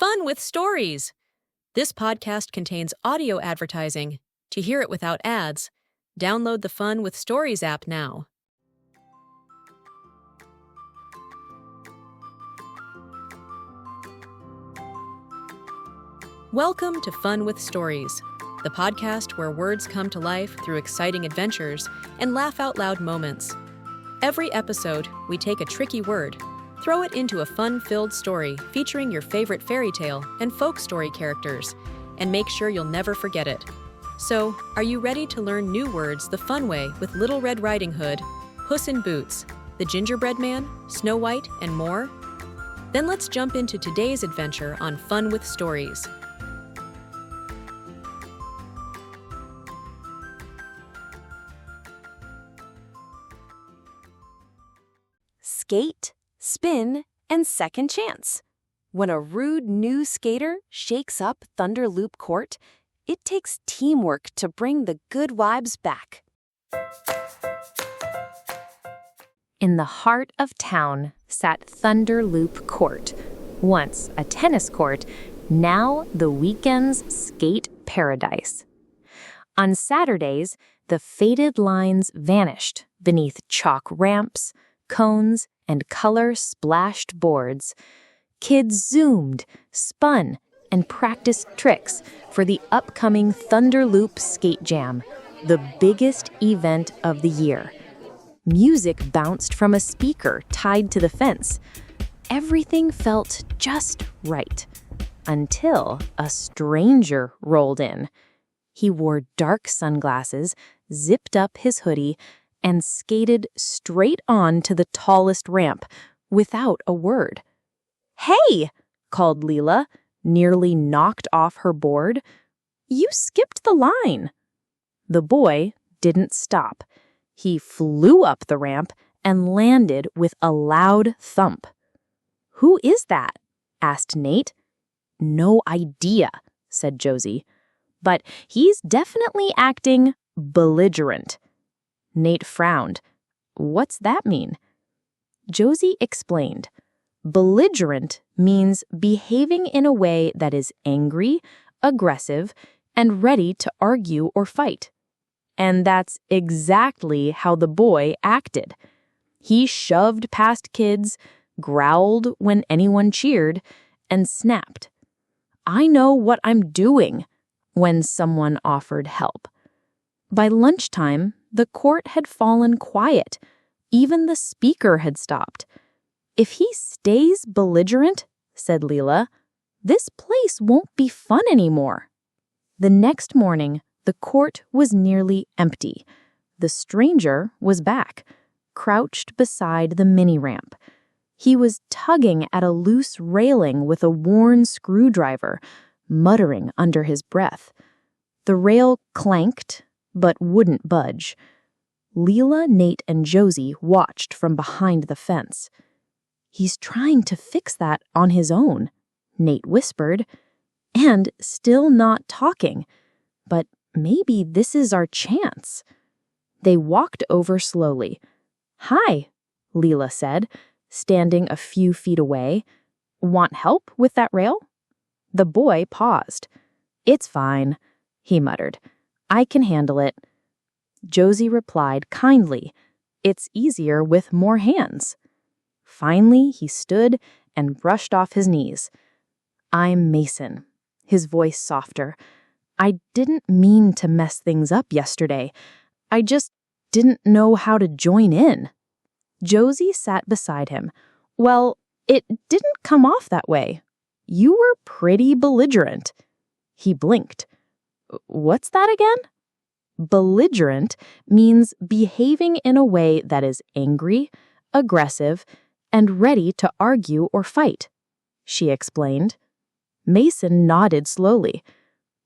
Fun with Stories. This podcast contains audio advertising. To hear it without ads, download the Fun with Stories app now. Welcome to Fun with Stories, the podcast where words come to life through exciting adventures and laugh-out-loud moments. Every episode, we take a tricky word, throw it into a fun-filled story featuring your favorite fairy tale and folk story characters, and make sure you'll never forget it. So, are you ready to learn new words the fun way with Little Red Riding Hood, Puss in Boots, the Gingerbread Man, Snow White, and more? Then let's jump into today's adventure on Fun with Stories. Skate, spin, and second chance. When a rude new skater shakes up Thunder Loop Court, it takes teamwork to bring the good vibes back. In the heart of town sat Thunder Loop Court, once a tennis court, now the weekend's skate paradise. On Saturdays, the faded lines vanished beneath chalk ramps, cones, and color-splashed boards. Kids zoomed, spun, and practiced tricks for the upcoming Thunder Loop Skate Jam, the biggest event of the year. Music bounced from a speaker tied to the fence. Everything felt just right, until a stranger rolled in. He wore dark sunglasses, zipped up his hoodie, and skated straight on to the tallest ramp without a word. "Hey!" called Leela, nearly knocked off her board. "You skipped the line." The boy didn't stop. He flew up the ramp and landed with a loud thump. "Who is that?" asked Nate. "No idea," said Josie. "But he's definitely acting belligerent." Nate frowned. "What's that mean?" Josie explained. Belligerent means behaving in a way that is angry, aggressive, and ready to argue or fight. And that's exactly how the boy acted. He shoved past kids, growled when anyone cheered, and snapped. "I know what I'm doing," when someone offered help. By lunchtime, the court had fallen quiet. Even the speaker had stopped. "If he stays belligerent," said Leela, "this place won't be fun anymore." The next morning, the court was nearly empty. The stranger was back, crouched beside the mini-ramp. He was tugging at a loose railing with a worn screwdriver, muttering under his breath. The rail clanked, but wouldn't budge. Leela, Nate, and Josie watched from behind the fence. "He's trying to fix that on his own," Nate whispered, "and still not talking. But maybe this is our chance." They walked over slowly. "Hi," Leela said, standing a few feet away. "Want help with that rail?" The boy paused. "It's fine," he muttered. "I can handle it." Josie replied kindly, "It's easier with more hands." Finally, he stood and brushed off his knees. "I'm Mason," his voice softer. "I didn't mean to mess things up yesterday. I just didn't know how to join in." Josie sat beside him. "Well, it didn't come off that way. You were pretty belligerent." He blinked. "What's that again?" Belligerent means behaving in a way that is angry, aggressive, and ready to argue or fight, she explained. Mason nodded slowly.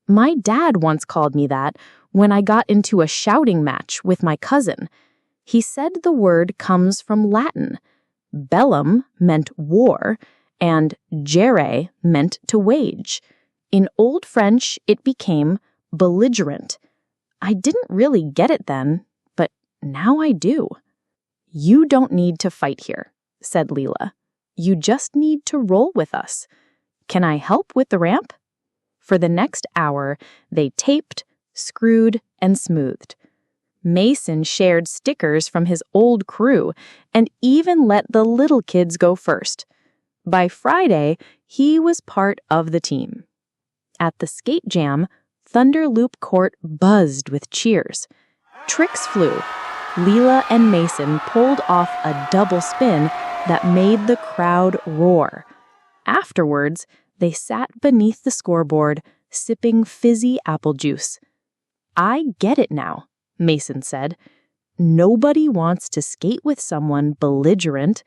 "My dad once called me that when I got into a shouting match with my cousin. He said the word comes from Latin. Bellum meant war, and gere meant to wage. In Old French, it became belligerent. I didn't really get it then, but now I do." "You don't need to fight here," said Leela. "You just need to roll with us. "Can I help with the ramp?" For the next hour, they taped, screwed, and smoothed. Mason shared stickers from his old crew and even let the little kids go first. By Friday, he was part of the team. At the skate jam, Thunder Loop Court buzzed with cheers. Tricks flew. Leela and Mason pulled off a double spin that made the crowd roar. Afterwards, they sat beneath the scoreboard, sipping fizzy apple juice. "I get it now," Mason said. "Nobody wants to skate with someone belligerent."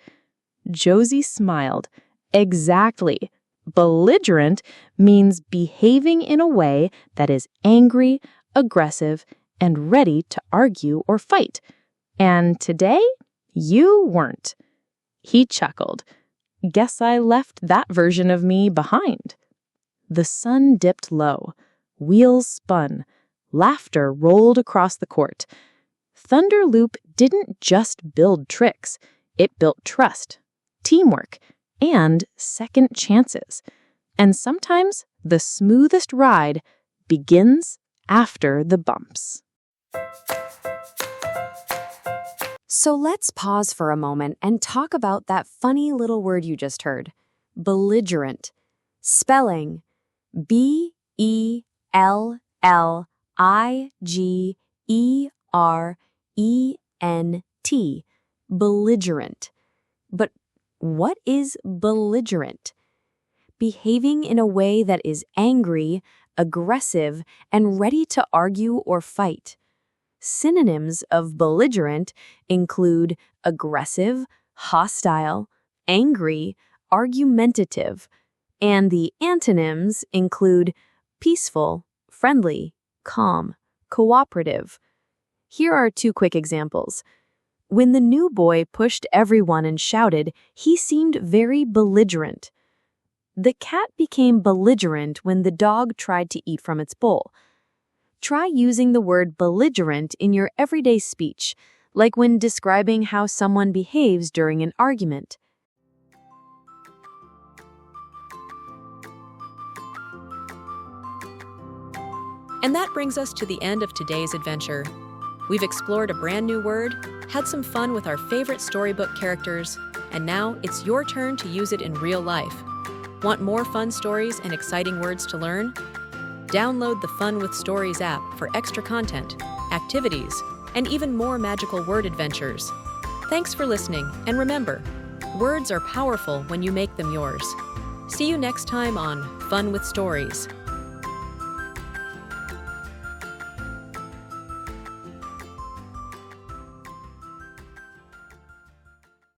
Josie smiled. Exactly. Belligerent means behaving in a way that is angry, aggressive, and ready to argue or fight. And today, you weren't. He chuckled. "Guess I left that version of me behind." The sun dipped low. Wheels spun. Laughter rolled across the court. Thunder Loop didn't just build tricks. It built trust, teamwork, and second chances. And sometimes the smoothest ride begins after the bumps. So let's pause for a moment and talk about that funny little word you just heard, belligerent. Spelling BELLIGERENT, belligerent. But what is belligerent? Behaving in a way that is angry, aggressive, and ready to argue or fight. Synonyms of belligerent include aggressive, hostile, angry, argumentative, and the antonyms include peaceful, friendly, calm, cooperative. Here are 2 quick examples. When the new boy pushed everyone and shouted, he seemed very belligerent. The cat became belligerent when the dog tried to eat from its bowl. Try using the word belligerent in your everyday speech, like when describing how someone behaves during an argument. And that brings us to the end of today's adventure. We've explored a brand new word, had some fun with our favorite storybook characters, and now it's your turn to use it in real life. Want more fun stories and exciting words to learn? Download the Fun with Stories app for extra content, activities, and even more magical word adventures. Thanks for listening, and remember, words are powerful when you make them yours. See you next time on Fun with Stories.